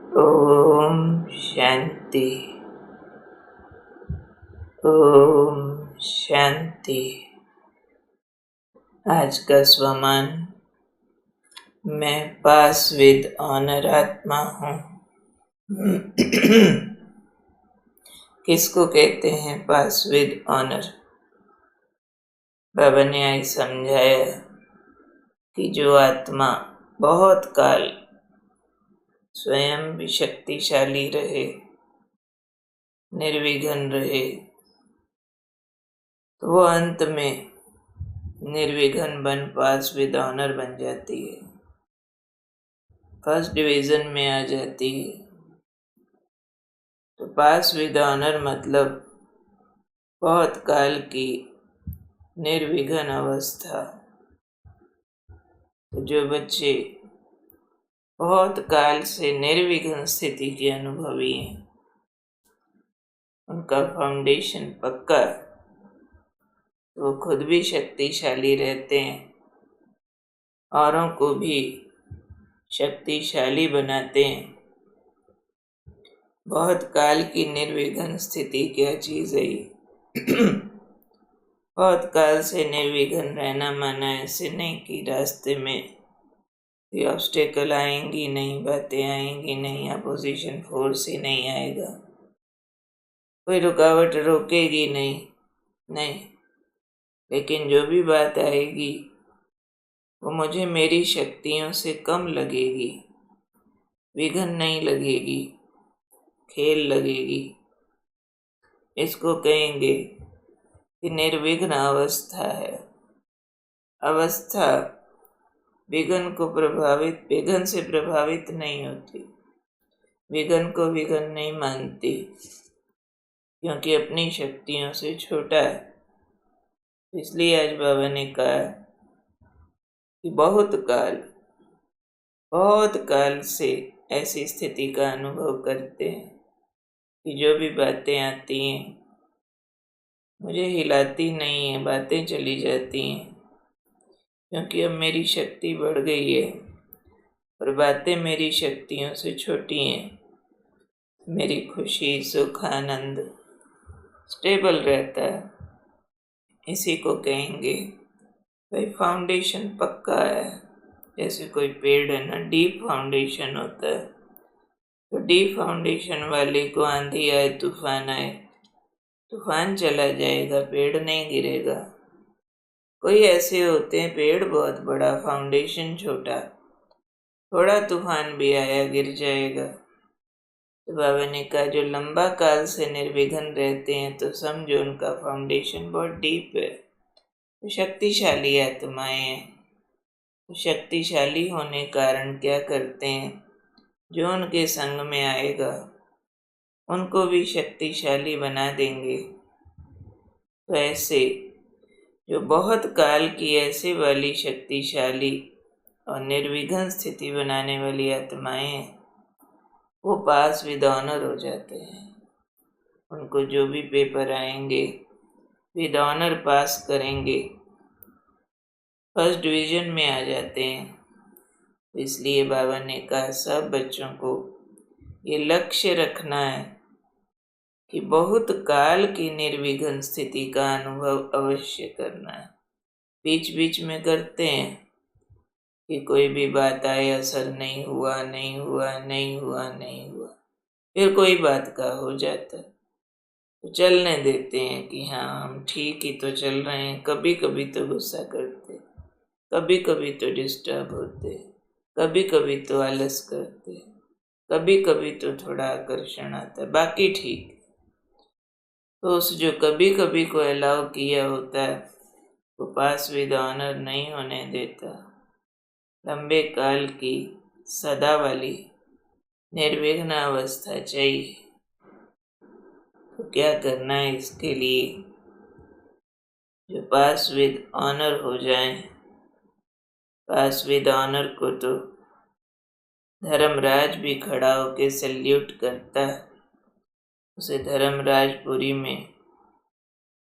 ओम शांति। ओम शांति। आज का स्वमान, मैं पास विद ऑनर आत्मा हूँ। किसको कहते हैं पास विद ऑनर? बाबा ने आज समझाया कि जो आत्मा बहुत काल स्वयं भी शक्तिशाली रहे, निर्विघ्न रहे, तो वो अंत में निर्विघ्न बन पास विद ऑनर बन जाती है, फर्स्ट डिवीजन में आ जाती है। तो पास विद ऑनर मतलब बहुत काल की निर्विघ्न अवस्था। तो जो बच्चे बहुत काल से निर्विघ्न स्थिति के अनुभवी हैं, उनका फाउंडेशन पक्का, वो खुद भी शक्तिशाली रहते हैं, औरों को भी शक्तिशाली बनाते हैं। बहुत काल की निर्विघ्न स्थिति क्या चीज है ये? बहुत काल से निर्विघ्न रहना माना ऐसे नहीं कि रास्ते में ये ऑब्स्टेकल आएंगी नहीं, बातें आएंगी नहीं, अपोजिशन फोर्स ही नहीं आएगा, कोई रुकावट रोकेगी नहीं। लेकिन जो भी बात आएगी वो मुझे मेरी शक्तियों से कम लगेगी, विघ्न नहीं लगेगी, खेल लगेगी। इसको कहेंगे कि निर्विघ्न अवस्था है। अवस्था विघ्न से प्रभावित नहीं होती, विघ्न को विघ्न नहीं मानती, क्योंकि अपनी शक्तियों से छोटा है। इसलिए आज बाबा ने कहा कि बहुत काल से ऐसी स्थिति का अनुभव करते हैं कि जो भी बातें आती हैं मुझे हिलाती नहीं है, बातें चली जाती हैं, क्योंकि अब मेरी शक्ति बढ़ गई है और बातें मेरी शक्तियों से छोटी हैं। मेरी खुशी, सुख, आनंद स्टेबल रहता है। इसी को कहेंगे भाई फाउंडेशन पक्का है। जैसे कोई पेड़ है ना, डीप फाउंडेशन होता है, तो डीप फाउंडेशन वाले को आंधी आए, तूफान आए, तूफान चला जाएगा, पेड़ नहीं गिरेगा। कोई ऐसे होते हैं पेड़ बहुत बड़ा, फाउंडेशन छोटा, थोड़ा तूफान भी आया गिर जाएगा। तो बाबा ने कहा जो लंबा काल से निर्विघ्न रहते हैं तो समझो उनका फाउंडेशन बहुत डीप है, तो शक्तिशाली आत्माएं हैं। तो शक्तिशाली होने कारण क्या करते हैं, जो उनके संग में आएगा उनको भी शक्तिशाली बना देंगे। तो ऐसे जो बहुत काल की ऐसे वाली शक्तिशाली और निर्विघ्न स्थिति बनाने वाली आत्माएं हैं, वो पास विद ऑनर हो जाते हैं। उनको जो भी पेपर आएंगे विद ऑनर पास करेंगे, फर्स्ट डिवीजन में आ जाते हैं। इसलिए बाबा ने कहा सब बच्चों को ये लक्ष्य रखना है कि बहुत काल की निर्विघ्न स्थिति का अनुभव अवश्य करना है। बीच बीच में करते हैं कि कोई भी बात आए, असर नहीं हुआ, फिर कोई बात का हो जाता है, तो चलने देते हैं कि हाँ हम ठीक ही तो चल रहे हैं। कभी कभी तो गुस्सा करते, कभी कभी तो डिस्टर्ब होते, कभी कभी तो आलस करते, कभी कभी तो थोड़ा आकर्षण आता है, बाकी ठीक। तो उस जो कभी कभी को अलाउ किया होता है वो पास विद ऑनर नहीं होने देता। लंबे काल की सदा वाली निर्विघ्न अवस्था चाहिए। तो क्या करना है इसके लिए, जो पास विद ऑनर हो जाए। पास विद ऑनर को तो धर्मराज भी खड़ा होके सल्यूट करता है। उसे धर्मराजपुरी में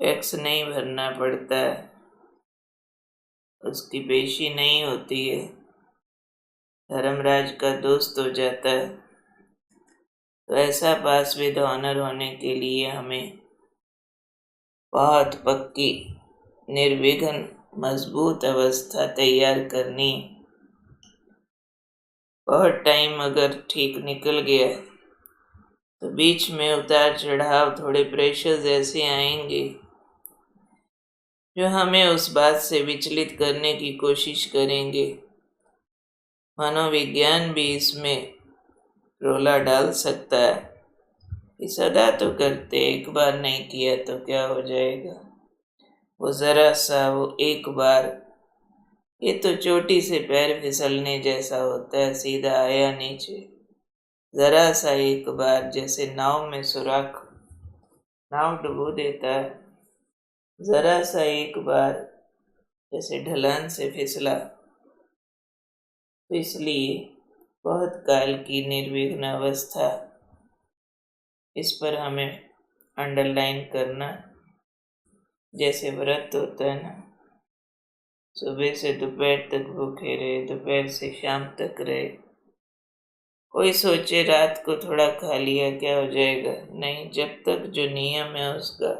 टैक्स नहीं भरना पड़ता है, उसकी पेशी नहीं होती है, धर्मराज का दोस्त हो जाता है। तो ऐसा पास विद ऑनर होने के लिए हमें बहुत पक्की, निर्विघ्न, मजबूत अवस्था तैयार करनी। बहुत टाइम अगर ठीक निकल गया तो बीच में उतार चढ़ाव, थोड़े प्रेशर्स ऐसे आएंगे जो हमें उस बात से विचलित करने की कोशिश करेंगे। मनोविज्ञान भी इसमें रोला डाल सकता है कि सदा तो करते, एक बार नहीं किया तो क्या हो जाएगा। वो जरा सा, वो एक बार, ये तो चोटी से पैर फिसलने जैसा होता है, सीधा आया नीचे। जरा सा एक बार जैसे नाव में सुराख, नाव डुबो देता है। जरा सा एक बार जैसे ढलान से फिसला। तो इसलिए बहुत काल की निर्विघ्न अवस्था, इस पर हमें अंडरलाइन करना। जैसे व्रत होता है ना, सुबह से दोपहर तक भूखे रहे, दोपहर से शाम तक रहे। कोई सोचे रात को थोड़ा खा लिया क्या हो जाएगा, नहीं, जब तक जो नियम है उसका,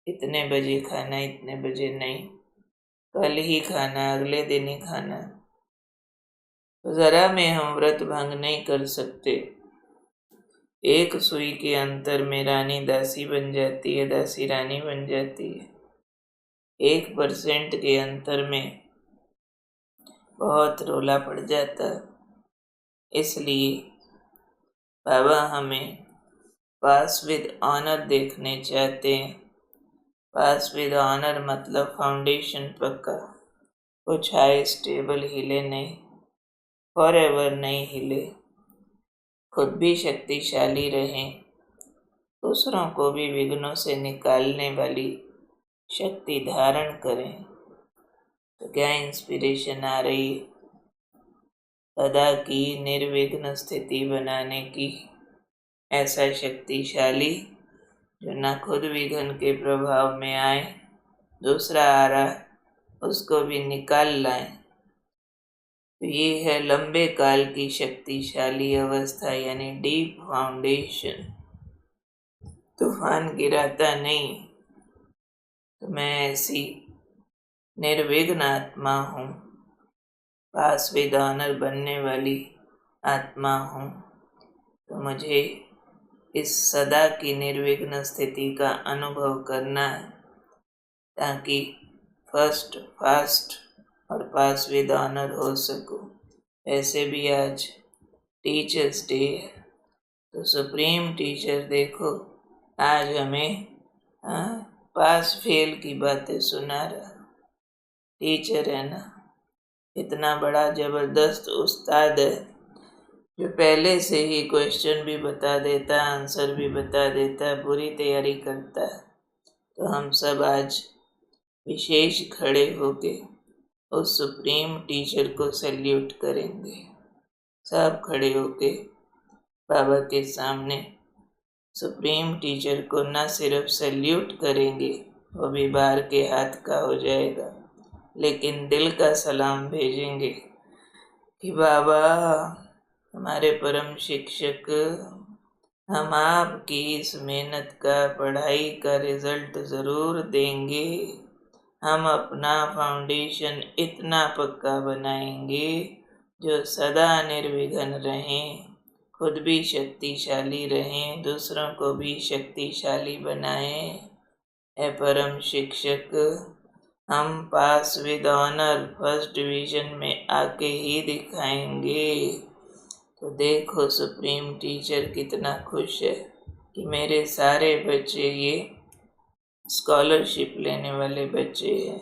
इतने बजे खाना, इतने बजे नहीं, कल ही खाना, अगले दिन ही खाना। तो जरा में हम व्रत भंग नहीं कर सकते। एक सुई के अंतर में रानी दासी बन जाती है, दासी रानी बन जाती है। 1% के अंतर में बहुत रोला पड़ जाता। इसलिए बाबा हमें पास विद ऑनर देखने चाहते हैं। पास विद ऑनर मतलब फाउंडेशन पक्का, कुछ हाई स्टेबल हिले नहीं, फॉरएवर नहीं हिले, खुद भी शक्तिशाली रहें, दूसरों को भी विघ्नों से निकालने वाली शक्ति धारण करें। तो क्या इंस्पिरेशन आ रही है? सदा की निर्विघ्न स्थिति बनाने की, ऐसा शक्तिशाली जो न खुद विघ्न के प्रभाव में आए, दूसरा आ रहा उसको भी निकाल लाए। तो ये है लंबे काल की शक्तिशाली अवस्था, यानी डीप फाउंडेशन। तूफान गिराता नहीं। तो मैं ऐसी निर्विघ्न आत्मा हूँ, पास विद ऑनर बनने वाली आत्मा हूँ। तो मुझे इस सदा की निर्विघ्न स्थिति का अनुभव करना है, ताकि फर्स्ट, फास्ट और पास विद ऑनर हो सकूं। ऐसे भी आज टीचर्स डे है, तो सुप्रीम टीचर देखो आज हमें पास फेल की बातें सुना रहा। टीचर है ना, इतना बड़ा जबरदस्त उस्ताद है जो पहले से ही क्वेश्चन भी बता देता, आंसर भी बता देता, पूरी तैयारी करता है। तो हम सब आज विशेष खड़े होके उस सुप्रीम टीचर को सैल्यूट करेंगे। सब खड़े होके बाबा के सामने सुप्रीम टीचर को न सिर्फ सैल्यूट करेंगे, वो भी बाहर के हाथ का हो जाएगा, लेकिन दिल का सलाम भेजेंगे कि बाबा हमारे परम शिक्षक, हम आपकी इस मेहनत का, पढ़ाई का रिजल्ट ज़रूर देंगे। हम अपना फाउंडेशन इतना पक्का बनाएंगे जो सदा निर्विघ्न रहें, खुद भी शक्तिशाली रहें, दूसरों को भी शक्तिशाली बनाएं। ए परम शिक्षक, हम पास विद ऑनर फर्स्ट डिवीजन में आके ही दिखाएंगे। तो देखो सुप्रीम टीचर कितना खुश है कि मेरे सारे बच्चे ये स्कॉलरशिप लेने वाले बच्चे हैं,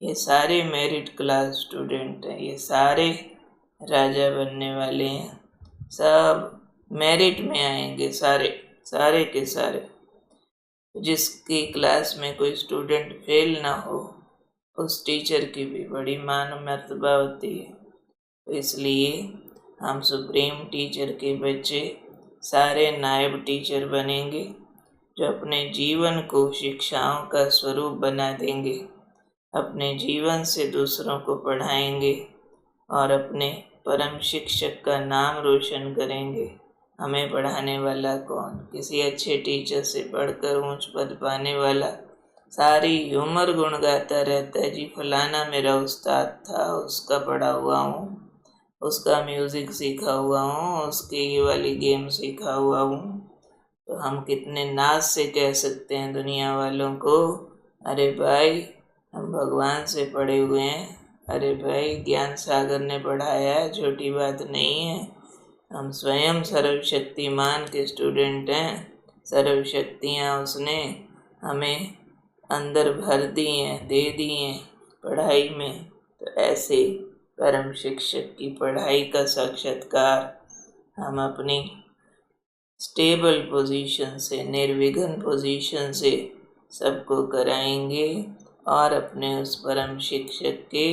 ये सारे मेरिट क्लास स्टूडेंट हैं, ये सारे राजा बनने वाले हैं, सब मेरिट में आएंगे, सारे सारे के सारे। जिसकी क्लास में कोई स्टूडेंट फेल ना हो, उस टीचर की भी बड़ी मान मर्तबा होती है। तो इसलिए हम सुप्रीम टीचर के बच्चे सारे नायब टीचर बनेंगे, जो अपने जीवन को शिक्षाओं का स्वरूप बना देंगे, अपने जीवन से दूसरों को पढ़ाएंगे और अपने परम शिक्षक का नाम रोशन करेंगे। हमें पढ़ाने वाला कौन? किसी अच्छे टीचर से पढ़कर ऊंच पद पाने वाला सारी उम्र गुण गाता रहता है, जी फलाना मेरा उस्ताद था, उसका पढ़ा हुआ हूँ, उसका म्यूजिक सीखा हुआ हूँ, उसकी ये वाली गेम सीखा हुआ हूँ। तो हम कितने नाज से कह सकते हैं दुनिया वालों को, अरे भाई हम भगवान से पढ़े हुए हैं, अरे भाई ज्ञान सागर ने पढ़ाया है, छोटी बात नहीं है। हम स्वयं सर्वशक्तिमान के स्टूडेंट हैं, सर्व शक्तियाँ उसने हमें अंदर भर दी हैं, दे दी हैं पढ़ाई में। तो ऐसे परम शिक्षक की पढ़ाई का साक्षात्कार हम अपनी स्टेबल पोजीशन से, निर्विघ्न पोजीशन से सबको कराएंगे और अपने उस परम शिक्षक के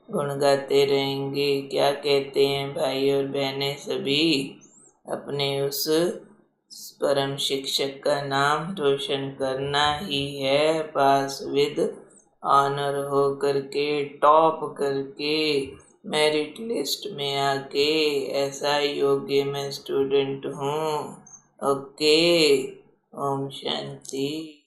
गुण गाते रहेंगे। क्या कहते हैं भाई और बहनें सभी, अपने उस परम शिक्षक का नाम रोशन करना ही है, पास विद ऑनर हो करके, टॉप करके, मेरिट लिस्ट में आके, ऐसा योग्य मैं स्टूडेंट हूँ। ओके, ओम शांति।